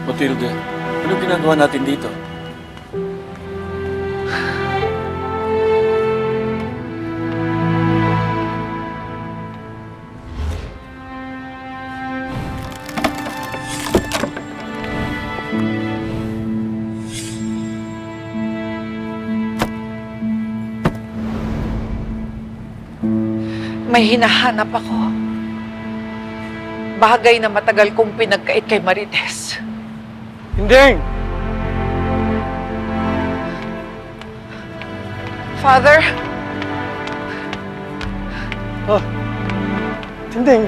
Matilde, ano ginagawa natin dito? May hinahanap ako. Bagay na matagal kong pinagkait kay Marites. Tinding! Father, Oh, Tinding,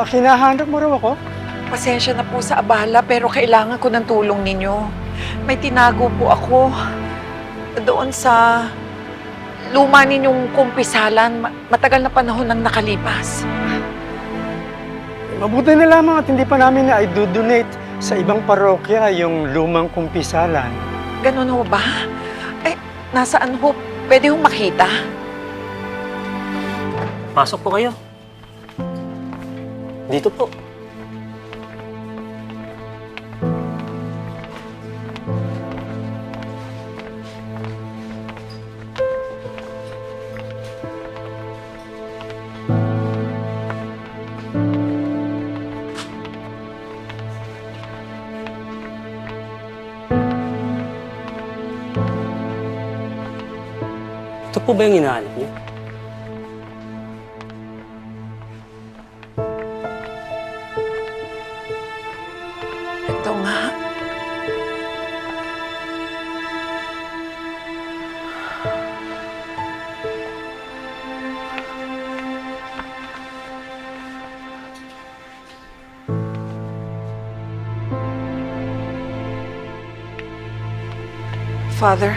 kinahanap mo raw ako? pasensya na po sa abala pero kailangan ko ng tulong ninyo. May tinago po ako doon sa luma ninyong kumpisalan. Matagal na panahon nang nakalipas. Mabuti na lamang at hindi pa namin na i-donate sa ibang parokya yung lumang kumpisalan. Ganun ho ba? Eh, nasaan ho? Pwede hong makita? Pasok po kayo. Dito po. Ito po ba yung hinahanap niyo? Ito nga. Father,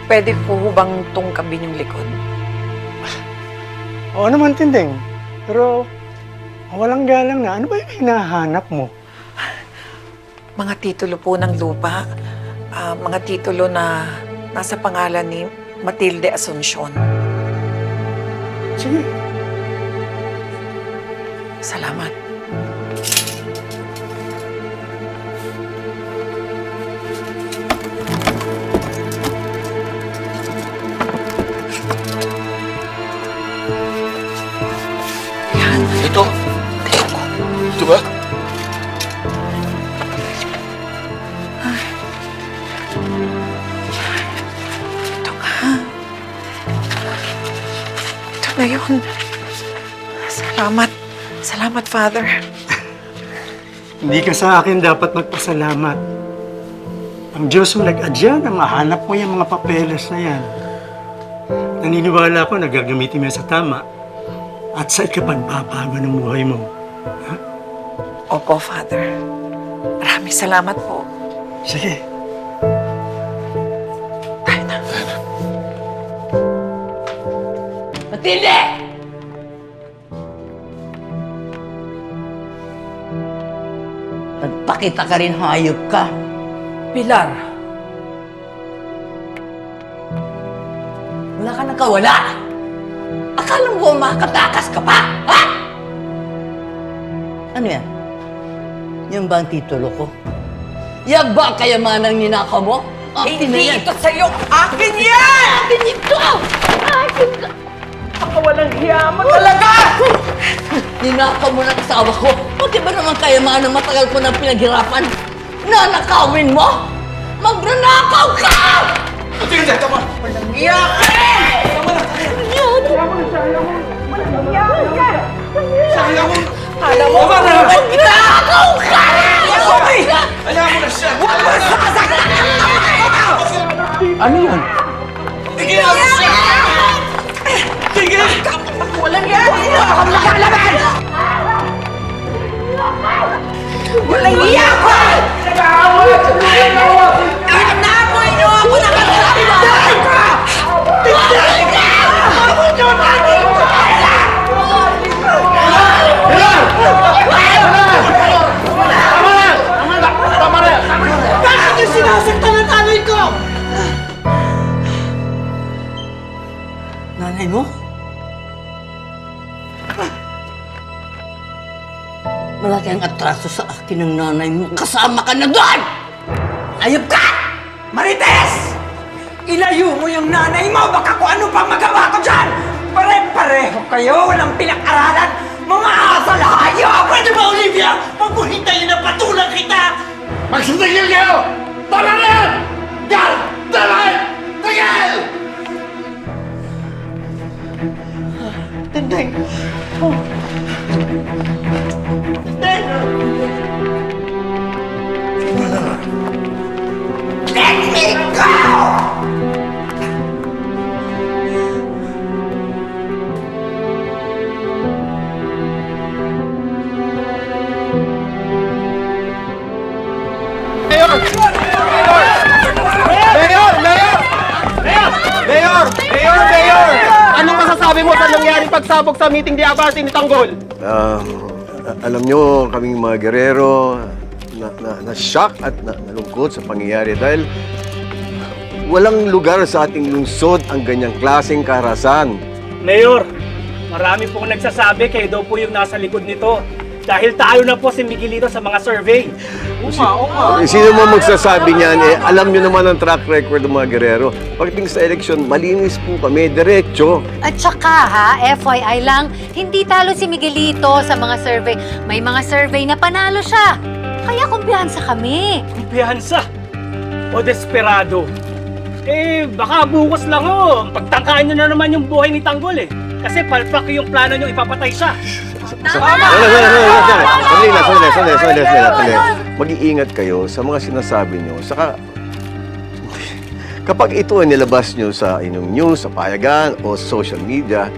pwede po bang tungkabin yung likod? Oo naman, Tinding. Pero walang galang na. Ano ba yung hinahanap mo? Mga titulo po ng lupa. Mga titulo na nasa pangalan ni Matilde Asuncion. Sige. Salamat. Yan. Ito? Ito ba? Ito nga. Ito na yun. Salamat. Salamat, Father. Hindi ka sa akin dapat magpasalamat. Ang Diyos ang nag-adya na mahanap mo yung mga papeles na yan. Naniniwala ko na gagamitin mo yan sa tama at sa ikapagbabago ng buhay mo. Opo, Father. Maraming salamat po. Sige. Tayo na. Matilde! Nagpakita ka rin, hayop ka. Pilar! Wala ka nang kawala! Akala mo makatakas ka pa, ha? Ano yan? Yan ba ang titulo ko? Yan ba ang kayamanang ninakaw mo? Akin na yan! Hindi ito sa'yo! Akin yan! Akin ito! Akin ka! Ako walang hiya mo talaga! Ninakaw mo ng asawa ko. Pati ba naman kayamanan matagal ko nang pinaghirapan? Nanakawin mo? Magnanakaw ka! Matilde, tama! Walang hiya ka! Sayang mo! Alam mo ba na? Magnanakaw ka! Ayaw mo na siya! Ano yan? Tigil mo siya! Tigil! Walang hiya! Hindi ako magkalaban! Walang iya ko! Kahit naamoy niyo ako nakasabi na bahay ko! Bahay ka! Bahay niyo natin ko! Tama na! Bakit niyo sinasaktan ang nanay ko? Nanay mo? Malaki ang atraso sa akin ng nanay mo. Kasama ka na doon! Ayop ka! Marites! Ilayo mo yung nanay mo! Baka kung ano pa magawa ko dyan! Pare-pareho kayo! Walang pinag-aralan! Mga asal hayop! Pwede ba, Olivia? Huwag mo hintayin na patulang kita! Magsitigil kayo! Tama na yan! Gal! Dalay! Tigil! Tendeng! Let me go! Mayor! Anong masasabi mo sa nangyaring pagsabog sa meeting di abarte ni Tanggol? Alam nyo, kaming mga gerero, na-shock at nalungkot sa pangyayari dahil walang lugar sa ating lungsod ang ganyang klaseng karahasan. Mayor, marami pong nagsasabi kayo daw po yung nasa likod nito. Dahil tayo na po si Miguelito sa mga survey. Sino mo magsasabi niyan? Alam nyo naman ang track record ng mga gerero. Pagdating sa eleksyon, malinis po kami, diretso. At saka ha, FYI lang, hindi talo si Miguelito sa mga survey. May mga survey na panalo siya. Kaya kumpiyansa kami. Kumpiyansa o desperado. Baka bukas lang ho. Pagtangkaan nyo na naman yung buhay ni Tanggol eh. Kasi palpak yung plano nyo ipapatay siya. Sandali. Mag-iingat kayo sa mga sinasabi nyo. Saka, kapag ito ay nilabas nyo sa inyong news, sa payagan, o social media,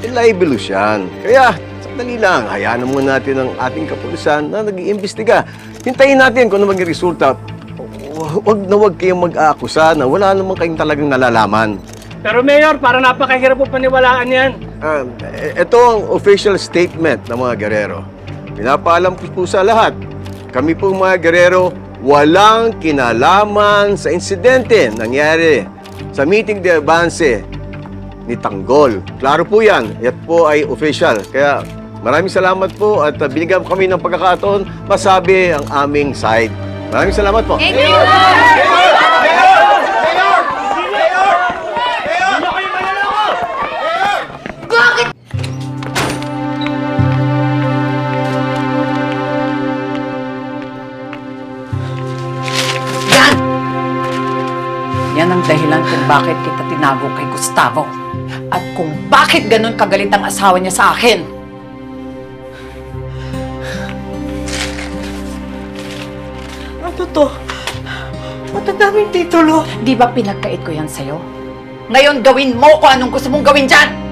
libelous yan. Kaya, sandali lang, hayaan muna natin ang ating kapulisan na nag-iimbestiga. Hintayin natin kung ano maging resulta. Huwag kayong mag-aakusa na wala naman kayong talagang nalalaman. Pero Mayor, parang napakahirap po paniwalaan yan. Ito ang official statement ng mga gerero. Pinapaalam po sa lahat. Kami pong mga gerero, walang kinalaman sa insidente nangyari sa meeting de avance ni Tanggol. Klaro po yan. Yan po ay official. Kaya maraming salamat po at binigyan kami ng pagkakataon masabi ang aming side. Maraming salamat po. Thank you! Yan ang dahilan kung bakit kita tinago kay Gustavo. At kung bakit ganun kagalit ang asawa niya sa akin. Ano to? Matandaming titulo. Di ba pinagkait ko yan sa'yo? Ngayon gawin mo kung anong gusto mong gawin dyan!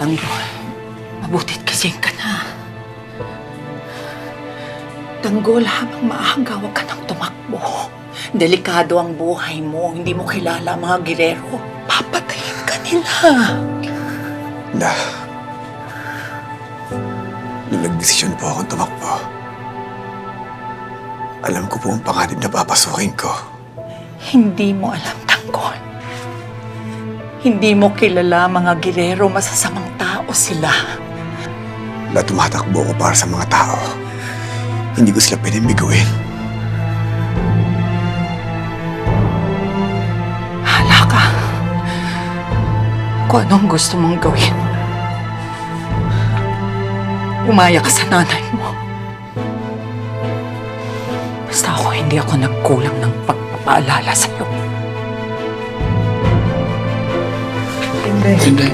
Tanggol, mabutit kasing ka na. Tanggol, habang maaga, huwag ka nang tumakbo. Delikado ang buhay mo. Hindi mo kilala ang mga girero. Papatayin ka nila. Nung nagdesisyon po akong tumakbo, alam ko po ang panganib na papasukin ko. Hindi mo alam, Tanggol. Hindi mo kilala mga girero. Masasamang tao sila. Na tumatakbo ko para sa mga tao. Hindi ko sila pwedeng biguin. Hala ka. Kung anong gusto mong gawin. Umaya ka sa nanay mo. Basta hindi ako nagkulang ng pagpapaalala sa'yo. Hindi.